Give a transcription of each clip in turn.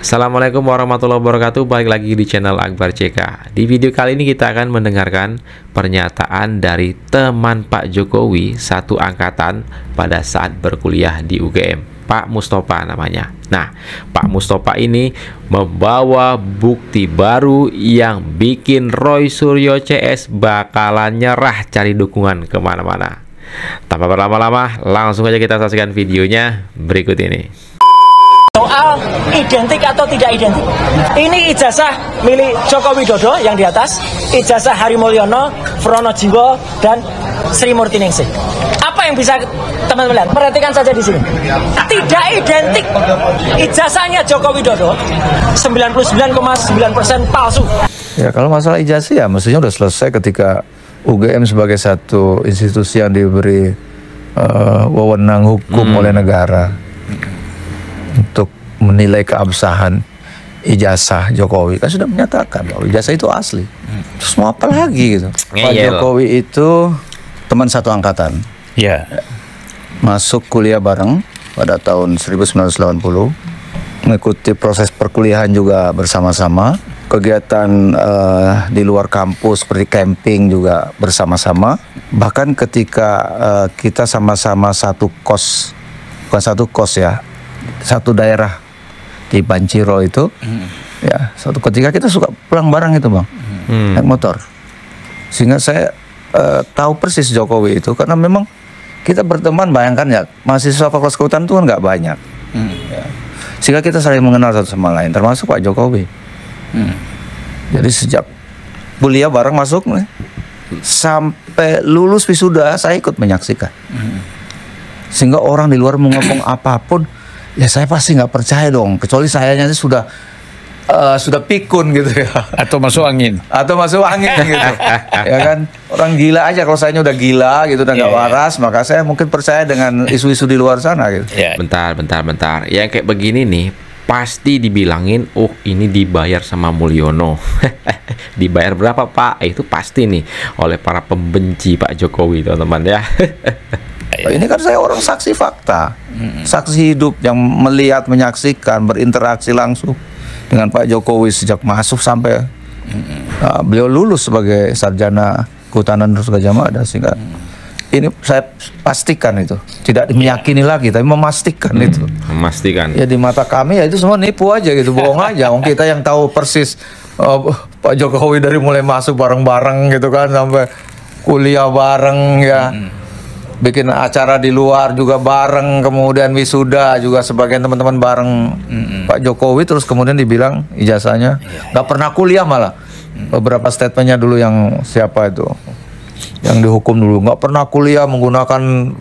Assalamualaikum warahmatullahi wabarakatuh. Balik lagi di channel Akbar CK. Di video kali ini kita akan mendengarkan pernyataan dari teman Pak Jokowi satu angkatan pada saat berkuliah di UGM, Pak Mustofa namanya. Nah, Pak Mustofa ini membawa bukti baru yang bikin Roy Suryo CS bakalan nyerah cari dukungan kemana-mana. Tanpa berlama-lama, langsung aja kita saksikan videonya berikut ini. Soal identik atau tidak identik, ini ijazah milik Joko Widodo yang di atas, ijazah Hari Mulyono, Pronojiwo, dan Sri Murti Ningsih. Apa yang bisa teman-teman lihat? Perhatikan saja di sini. Tidak identik. Ijazahnya Joko Widodo 99,9% palsu. Ya, kalau masalah ijazah ya mestinya udah selesai ketika UGM sebagai satu institusi yang diberi wewenang hukum oleh negara untuk menilai keabsahan ijazah Jokowi, kan sudah menyatakan bahwa ijazah itu asli. Terus mau apa lagi gitu? Pak Jokowi itu teman satu angkatan. Ya. Masuk kuliah bareng pada tahun 1980. Mengikuti proses perkuliahan juga bersama-sama. Kegiatan di luar kampus seperti camping juga bersama-sama. Bahkan ketika kita sama-sama satu kos, bukan satu kos ya, satu daerah di Panciro itu, ya suatu ketika kita suka pulang bareng itu bang, naik motor, sehingga saya tahu persis Jokowi itu karena memang kita berteman, bayangkan ya mahasiswa Fakultas Kehutanan itu kan nggak banyak, ya. Sehingga kita saling mengenal satu sama lain, termasuk Pak Jokowi. Jadi sejak kuliah bareng masuk nih, sampai lulus wisuda saya ikut menyaksikan, sehingga orang di luar mau ngomong apapun, ya saya pasti nggak percaya dong, kecuali sayanya sudah pikun gitu ya, Atau masuk angin gitu. Ya kan, orang gila aja, kalau sayanya udah gila gitu, udah nggak waras, maka saya mungkin percaya dengan isu-isu di luar sana gitu. Bentar. Yang kayak begini nih pasti dibilangin, oh ini dibayar sama Mulyono. Dibayar berapa Pak? Itu pasti nih oleh para pembenci Pak Jokowi, teman-teman ya. Ini kan saya orang saksi fakta, saksi hidup yang melihat, menyaksikan, berinteraksi langsung dengan Pak Jokowi sejak masuk sampai beliau lulus sebagai sarjana kehutanan terus Gajah Mada, sehingga ini saya pastikan itu tidak meyakini lagi, tapi memastikan itu. Memastikan. Ya di mata kami ya itu semua nipu aja gitu, bohong aja. Wong kita yang tahu persis Pak Jokowi dari mulai masuk bareng-bareng gitu kan sampai kuliah bareng ya. Bikin acara di luar juga bareng, kemudian wisuda juga sebagian teman-teman bareng Pak Jokowi, terus kemudian dibilang ijazahnya nggak pernah kuliah malah. Beberapa statementnya dulu yang siapa itu yang dihukum dulu nggak pernah kuliah, menggunakan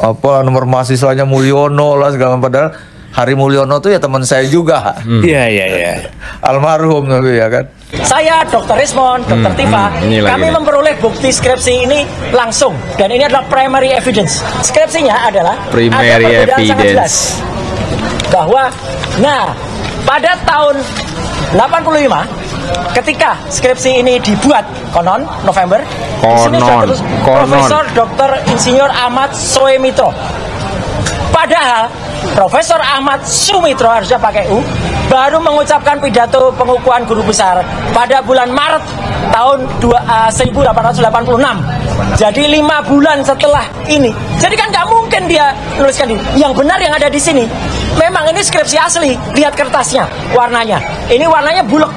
apa nomor mahasiswanya Mulyono lah segala, padahal Hari Mulyono tuh ya teman saya juga. Iya. Almarhum tapi ya kan. Saya Dr. Rismon, Dr. Tifa, kami memperoleh bukti skripsi ini langsung, dan ini adalah primary evidence. Skripsinya adalah primary ada perbedaan sangat jelas evidence bahwa, nah, pada tahun 85 ketika skripsi ini dibuat, konon November, di sini sudah terus Profesor Dr. Insinyur Ahmad Soemitro. Padahal Profesor Ahmad Sumitro, harusnya pakai U, baru mengucapkan pidato pengukuhan guru besar pada bulan Maret tahun 1886. Jadi 5 bulan setelah ini. Jadi kan nggak mungkin dia menuliskan ini. Yang benar yang ada di sini, memang ini skripsi asli. Lihat kertasnya, warnanya. Ini warnanya bulek,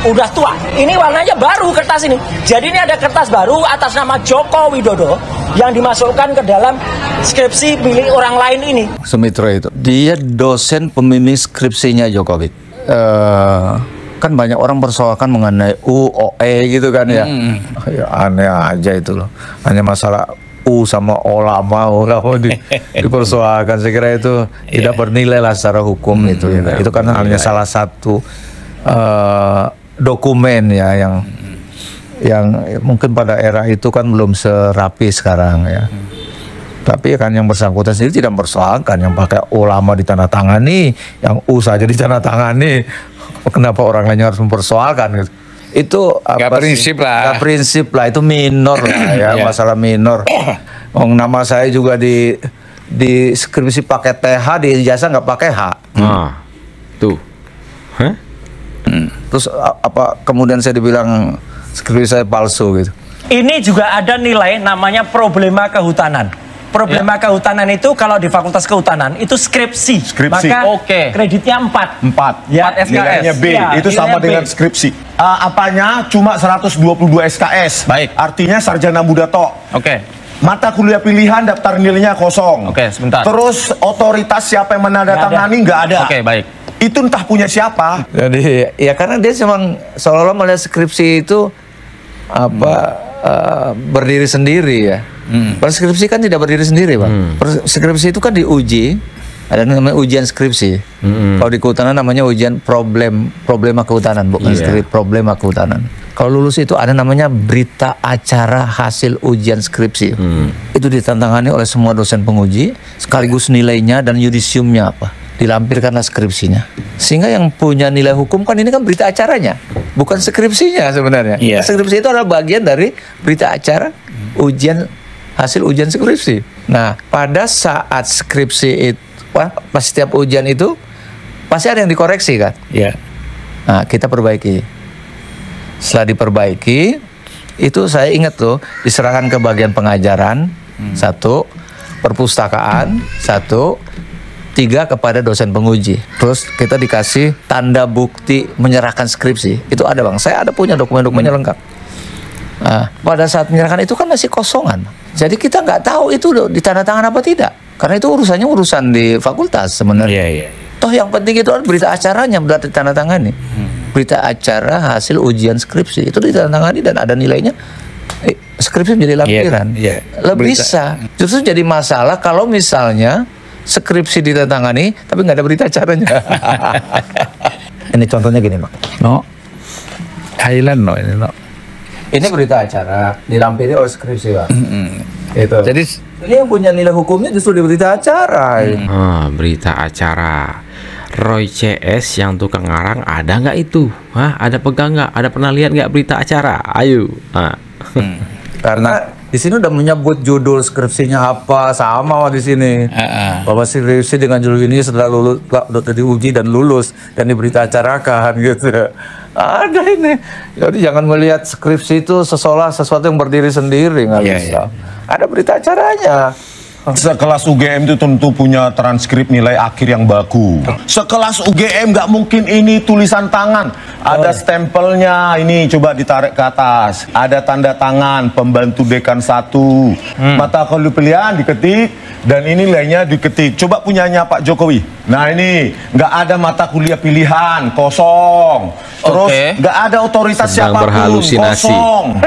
udah tua. Ini warnanya baru kertas ini. Jadi ini ada kertas baru atas nama Joko Widodo yang dimasukkan ke dalam skripsi milik orang lain ini. Sumitro itu dia dosen pembimbing skripsinya Jokowi. Kan banyak orang persoalkan mengenai U, OE gitu kan ya. Ya aneh aja itu loh. Hanya masalah U sama O lama dipersoalkan. Saya kira itu tidak bernilai lah secara hukum itu. Itu kan hanya salah satu dokumen ya yang mungkin pada era itu kan belum serapi sekarang ya. Tapi kan yang bersangkutan sendiri tidak mempersoalkan, yang pakai ulama ditandatangani, yang U saja ditandatangani, kenapa orang lain harus mempersoalkan gitu? Itu apa prinsip lah. Gak prinsip lah, itu minor lah ya, masalah minor. Nama saya juga di di skripsi pakai TH, di ijazah nggak pakai H. Nah, tuh. Terus apa kemudian saya dibilang skripsi saya palsu gitu. Ini juga ada nilai namanya problema kehutanan. Problema kehutanan itu kalau di Fakultas Kehutanan itu skripsi. Maka kreditnya 4. 4. Ya, 4 SKS. Nilainya B. Ya, itu sama B. dengan skripsi. Apanya cuma 122 SKS. Baik. Artinya sarjana muda tok. Oke. Mata kuliah pilihan daftar nilainya kosong. Oke, sebentar. Terus otoritas siapa yang menandatangani nggak ada. Oke, baik. Itu entah punya siapa. Jadi ya karena dia memang seolah-olah melihat skripsi itu berdiri sendiri ya. Skripsi kan tidak berdiri sendiri, Bang. Skripsi itu kan diuji, ada namanya ujian skripsi. Kalau di kehutanan namanya ujian problema kehutanan, bukan skripsi, problema kehutanan. Kalau lulus itu ada namanya berita acara hasil ujian skripsi. Itu ditantangani oleh semua dosen penguji, sekaligus nilainya dan yudisiumnya apa. Dilampirkanlah skripsinya. Sehingga yang punya nilai hukum kan ini kan berita acaranya, bukan skripsinya sebenarnya. Skripsi itu adalah bagian dari berita acara hasil ujian skripsi. Nah, pada saat skripsi itu, pas setiap ujian itu pasti ada yang dikoreksi kan? Iya. Nah, kita perbaiki. Setelah diperbaiki, itu saya ingat tuh diserahkan ke bagian pengajaran, 1, perpustakaan, 1, 3 kepada dosen penguji. Terus kita dikasih tanda bukti menyerahkan skripsi. Itu ada, Bang. Saya ada punya dokumen-dokumennya lengkap. Nah, pada saat menyerahkan itu kan masih kosongan. Jadi kita nggak tahu itu ditandatangan apa tidak. Karena itu urusan di fakultas sebenarnya. Toh yang penting itu berita acaranya sudah ditandatangani. Berita acara hasil ujian skripsi itu ditandatangani dan ada nilainya. Skripsi menjadi lampiran. Lebih bisa. Justru jadi masalah kalau misalnya skripsi ditandatangani tapi nggak ada berita acaranya. Ini contohnya gini, Bang. Thailand ini Ini berita acara dilampiri oleh skripsi, Bang. Itu. Jadi ini yang punya nilai hukumnya justru di berita acara. Berita acara. Roy CS yang tukang ngarang ada nggak itu? Ada pegang nggak? Ada pernah lihat nggak berita acara? Ayo. Karena di sini udah menyebut judul skripsinya apa, sama di sini. Bahwa skripsi dengan judul ini setelah lulus, sudah diuji dan lulus dan diberita acarakan gitu. Ada ini. Jadi jangan melihat skripsi itu seolah sesuatu yang berdiri sendiri, nggak bisa. Ada berita acaranya. Sekelas UGM itu tentu punya transkrip nilai akhir yang baku. Sekelas UGM nggak mungkin ini tulisan tangan. Ada stempelnya, ini coba ditarik ke atas. Ada tanda tangan pembantu dekan 1. Mata kuliah pilihan diketik dan ini nilainya diketik. Coba punyanya Pak Jokowi. Nah ini nggak ada mata kuliah pilihan, kosong. Terus nggak ada otoritas siapapun, kosong.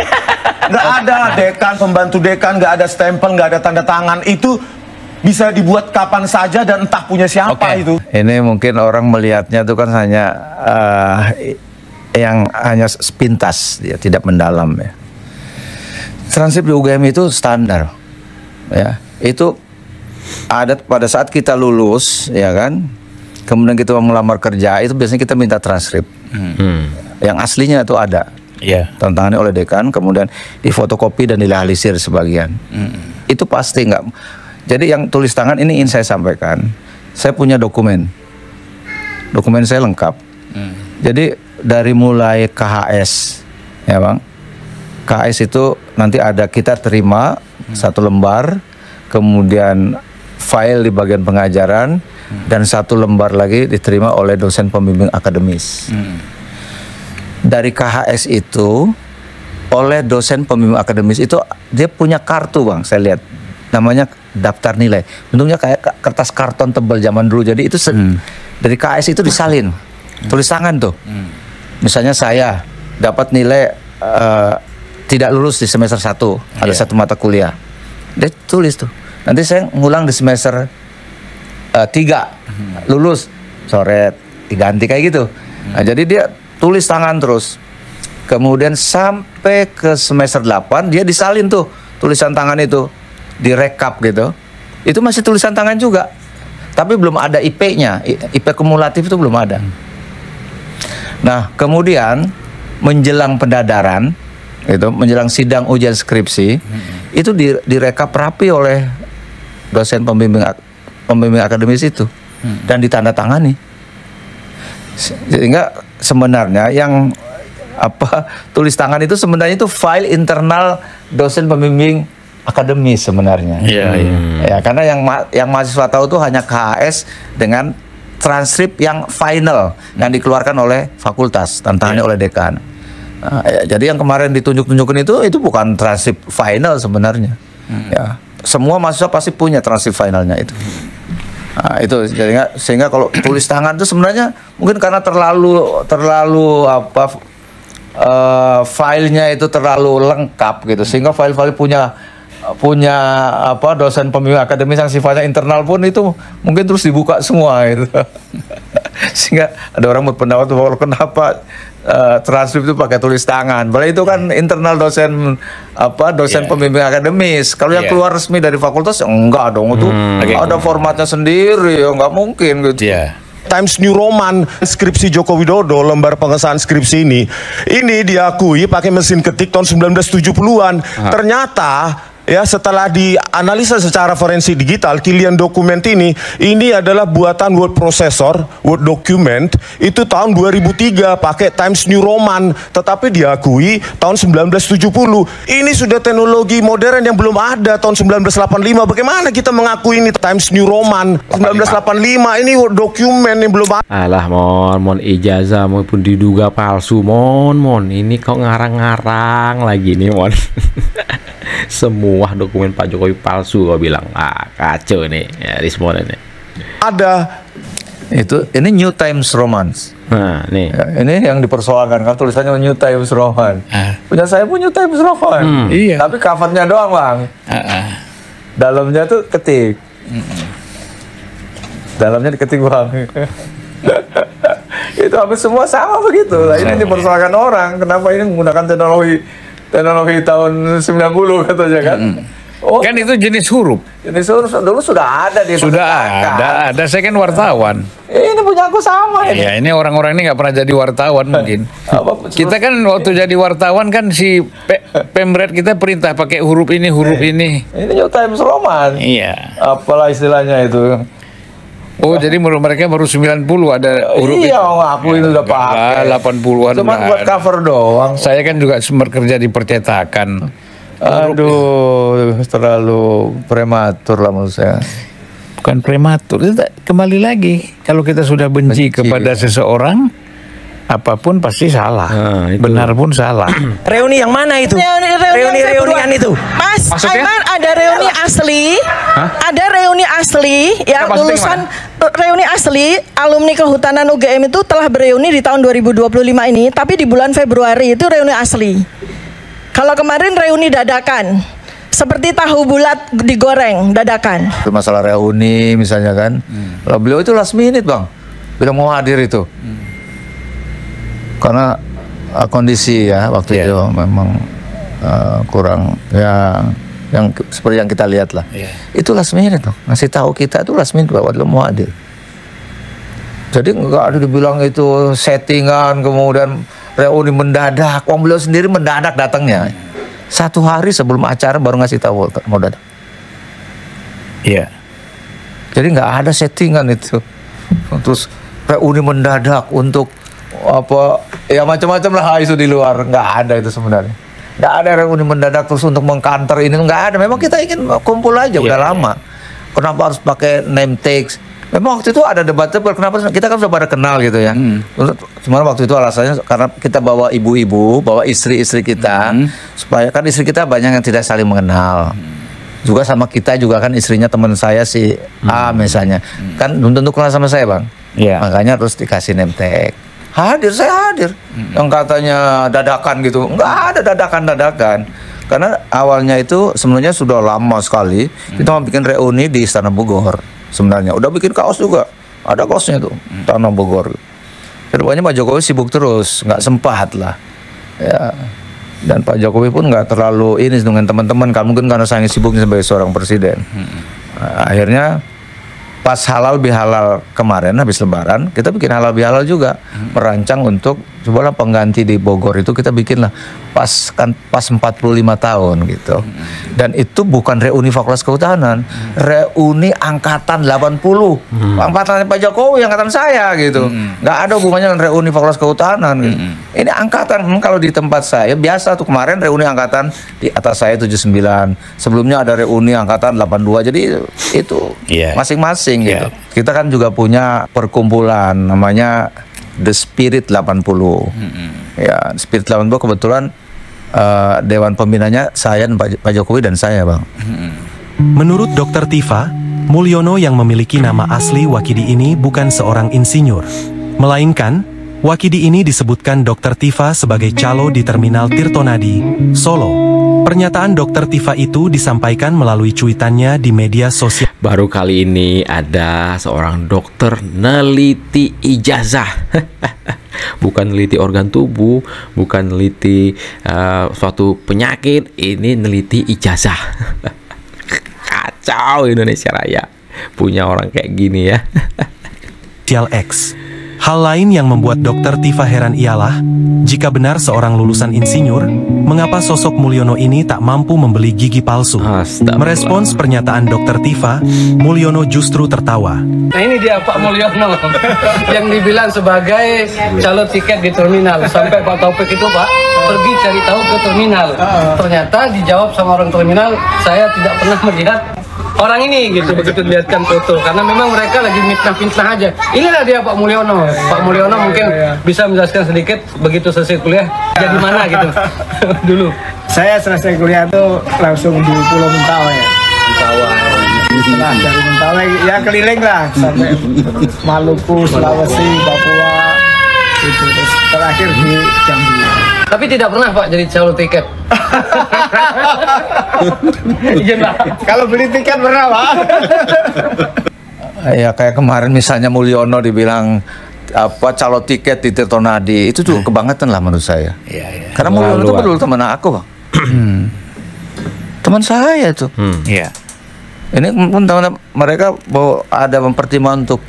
Nggak ada dekan, pembantu dekan, nggak ada stempel, nggak ada tanda tangan. Itu bisa dibuat kapan saja dan entah punya siapa itu. Ini mungkin orang melihatnya itu kan hanya yang hanya sepintas, dia tidak mendalam ya. Transkrip di UGM itu standar, ya. Itu ada pada saat kita lulus, ya kan. Kemudian kita mau melamar kerja, itu biasanya kita minta transkrip. Yang aslinya itu ada. Tantangannya oleh dekan, kemudian difotokopi dan dilaalisir sebagian. Itu pasti nggak. Jadi yang tulis tangan ini ingin saya sampaikan. Saya punya dokumen saya lengkap. Jadi dari mulai KHS, ya Bang. KHS itu nanti ada kita terima 1 lembar, kemudian file di bagian pengajaran dan 1 lembar lagi diterima oleh dosen pembimbing akademis. Dari KHS itu oleh dosen pembimbing akademis itu dia punya kartu, Bang, saya lihat namanya daftar nilai, bentuknya kayak kertas karton tebal zaman dulu. Jadi itu dari KHS itu disalin tulis tangan tuh. Misalnya saya dapat nilai tidak lulus di semester 1, ada 1 mata kuliah, dia tulis tuh, nanti saya ngulang di semester 3 lulus, coret, diganti kayak gitu. Nah, jadi dia tulis tangan terus. Kemudian sampai ke semester 8 dia disalin tuh tulisan tangan itu, direkap gitu. Itu masih tulisan tangan juga. Tapi belum ada IP-nya. IP kumulatif itu belum ada. Nah, kemudian menjelang pendadaran gitu, menjelang sidang ujian skripsi, itu direkap rapi oleh dosen pembimbing akademis itu dan ditandatangani. Sehingga sebenarnya yang tulis tangan itu sebenarnya itu file internal dosen pembimbing akademis sebenarnya. Iya, iya. Ya, karena yang mahasiswa tahu itu hanya KHS dengan transkrip yang final yang dikeluarkan oleh fakultas, tantangannya oleh dekan. Nah, jadi yang kemarin ditunjuk-tunjukin itu bukan transkrip final sebenarnya. Ya, semua mahasiswa pasti punya transkrip finalnya itu. Nah, itu sehingga kalau tulis tangan itu sebenarnya mungkin karena terlalu filenya itu terlalu lengkap gitu, sehingga file-file punya dosen pembimbing akademis yang sifatnya internal pun itu mungkin terus dibuka semua itu. Sehingga ada orang berpendapat bahwa kenapa transkrip itu pakai tulis tangan, padahal itu kan internal dosen pembimbing akademis. Kalau yang keluar resmi dari fakultas enggak dong, itu ada formatnya sendiri, ya nggak mungkin gitu. Times New Roman skripsi Joko Widodo, lembar pengesahan skripsi ini diakui pakai mesin ketik tahun 1970-an. Ternyata ya setelah dianalisa secara forensik digital, kilian dokumen ini adalah buatan word processor, word document itu tahun 2003 pakai Times New Roman, tetapi diakui tahun 1970. Ini sudah teknologi modern yang belum ada tahun 1985. Bagaimana kita mengakui ini Times New Roman 1985? Ini word document yang belum ada. Alah mon ijazah maupun diduga palsu mon ini kok ngarang-ngarang lagi nih mon. Semua dokumen Pak Jokowi palsu, kau bilang. Kacau nih ya Rismon ini. Ada ini New Times Roman. Nah, nih. Ya, ini yang dipersoalkan kan tulisannya New Times Roman. Punya saya pun New Times Roman. Iya. Tapi covernya doang, Bang. Dalamnya tuh ketik. Dalamnya diketik, Bang. Itu hampir semua sama begitu. Nah, ini dipersoalkan orang, kenapa ini menggunakan teknologi tahun 90 katanya kan. Kan itu jenis huruf. Jenis huruf dulu sudah ada di Ada. Saya kan wartawan. Ini punya aku sama ini. Ya, ini orang-orang ini nggak pernah jadi wartawan mungkin. Kita kan waktu jadi wartawan kan si Pemret kita perintah pakai huruf ini, huruf ini. Ini New Times Roman. Iya. Apalah istilahnya itu. Oh, jadi menurut mereka baru 90 ada huruf iya, aku ini udah pakai 80-an. Cuma buat cover doang. Saya kan juga bekerja di percetakan. Aduh, terlalu prematur lah menurut saya. Bukan prematur, kembali lagi. Kalau kita sudah benci kepada seseorang, apapun pasti salah. Benar pun salah. Reuni yang mana itu? Reunian itu. Mas, Maksudnya? Aiman ada reuni asli. Ada reuni asli yang lulusan reuni asli alumni Kehutanan UGM itu telah bereuni di tahun 2025 ini, tapi di bulan Februari itu reuni asli. Kalau kemarin reuni dadakan. Seperti tahu bulat digoreng dadakan. Itu masalah reuni misalnya kan. Kalau beliau itu last minute, Bang. Bilang mau hadir itu. Karena kondisi ya waktu itu memang kurang ya yang seperti yang kita lihat lah. Itu last minute tuh. Ngasih tahu kita itu last minute bahwa dia mau hadir. Jadi nggak ada dibilang itu settingan kemudian reuni mendadak. Wong beliau sendiri mendadak datangnya. 1 hari sebelum acara baru ngasih tahu mau datang. Iya. Jadi nggak ada settingan itu. Terus reuni mendadak untuk apa ya macam-macam lah isu di luar, nggak ada itu sebenarnya. Nggak ada reuni mendadak terus untuk mengkanter ini, nggak ada. Memang kita ingin kumpul aja udah lama. Kenapa harus pakai name tags? Memang waktu itu ada debat tebal, kenapa kita kan sudah pada kenal gitu ya. Cuma waktu itu alasannya karena kita bawa ibu-ibu, bawa istri-istri kita, supaya kan istri kita banyak yang tidak saling mengenal. Juga sama kita juga kan istrinya teman saya si A misalnya, kan belum tentu kenal sama saya, Bang. Makanya terus dikasih name tag. Hadir, saya hadir. Yang katanya dadakan gitu, nggak ada dadakan-dadakan. Karena awalnya itu sebenarnya sudah lama sekali kita mau bikin reuni di Istana Bogor. Sebenarnya udah bikin kaos juga, ada kaosnya tuh Tanah Bogor. Kedepannya Pak Jokowi sibuk terus, nggak sempat lah ya. Dan Pak Jokowi pun nggak terlalu ini dengan teman-teman kan, mungkin karena saya sibuknya sebagai seorang presiden. Akhirnya pas halal bihalal kemarin habis lebaran kita bikin halal bihalal juga, merancang untuk cobalah pengganti di Bogor itu kita bikin lah pas 45 tahun gitu. Dan itu bukan reuni Fakultas Kehutanan, reuni angkatan 80. Angkatan Pak Jokowi, angkatan saya gitu. Nggak ada hubungannya dengan reuni Fakultas Kehutanan gitu. Ini angkatan, kalau di tempat saya biasa tuh kemarin reuni angkatan di atas saya 79. Sebelumnya ada reuni angkatan 82. Jadi itu masing-masing gitu. Kita kan juga punya perkumpulan namanya The Spirit 80. Ya, Spirit 80 kebetulan dewan pembinanya saya dan Pak Jokowi dan saya, Bang. Menurut Dr. Tifa, Mulyono yang memiliki nama asli Wakidi ini bukan seorang insinyur, melainkan Wakidi ini disebutkan Dr. Tifa sebagai calo di Terminal Tirtonadi, Solo. Pernyataan Dr. Tifa itu disampaikan melalui cuitannya di media sosial. Baru kali ini ada seorang dokter neliti ijazah. Bukan neliti organ tubuh, bukan neliti suatu penyakit, ini neliti ijazah. Kacau Indonesia Raya punya orang kayak gini ya. X. Hal lain yang membuat Dr. Tifa heran ialah, jika benar seorang lulusan insinyur, mengapa sosok Mulyono ini tak mampu membeli gigi palsu? Merespons pernyataan Dr. Tifa, Mulyono justru tertawa. Nah ini dia Pak Mulyono yang dibilang sebagai calon tiket di terminal. Sampai Pak Taufik itu Pak pergi cari tahu ke terminal. Ternyata dijawab sama orang terminal, saya tidak pernah melihat orang ini gitu, begitu dilihatkan foto, karena memang mereka lagi fitnah-fitnah aja. Inilah dia Pak Mulyono. Pak Mulyono mungkin bisa menjelaskan sedikit begitu selesai kuliah jadi mana gitu. Dulu saya selesai kuliah tuh langsung di Pulau Mentawai ya. Setelah dari Mentawai ya keliling lah sampai Maluku, Sulawesi, Papua itu, terus terakhir di Jambi. Tapi tidak pernah Pak jadi calon tiket. Kalau beli tiket pernah Pak. Ya kayak kemarin misalnya Mulyono dibilang apa calon tiket di Tirtonadi, itu tuh kebangetan lah menurut saya. Karena Mulyono itu betul teman aku, Bang. Teman saya tuh. Ini pun teman mereka mau ada mempertimbangkan untuk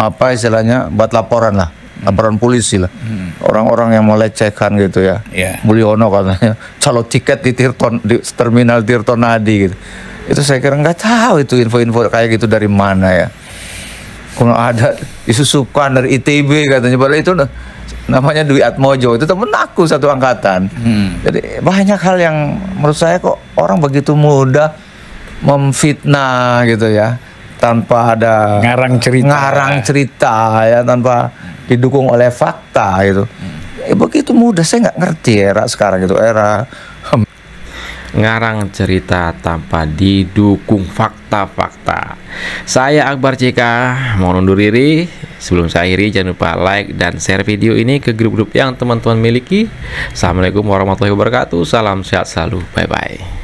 apa istilahnya buat laporan lah. Laporan polisi lah, orang-orang yang melecehkan gitu ya. Mulyono katanya calon tiket di terminal Tirtonadi gitu. Itu saya kira nggak tahu itu info-info kayak gitu dari mana ya. Kalau ada disusupkan dari ITB katanya, padahal itu namanya Dwi Atmojo, itu temen aku satu angkatan. Jadi banyak hal yang menurut saya kok orang begitu mudah memfitnah gitu ya, tanpa ada ngarang cerita ya, tanpa didukung oleh fakta gitu. Begitu mudah, saya nggak ngerti era sekarang itu, era ngarang cerita tanpa didukung fakta-fakta. Saya Akbar CK mau undur diri. Sebelum saya akhiri, jangan lupa like dan share video ini ke grup-grup yang teman-teman miliki. Assalamualaikum warahmatullahi wabarakatuh. Salam sehat selalu. Bye-bye.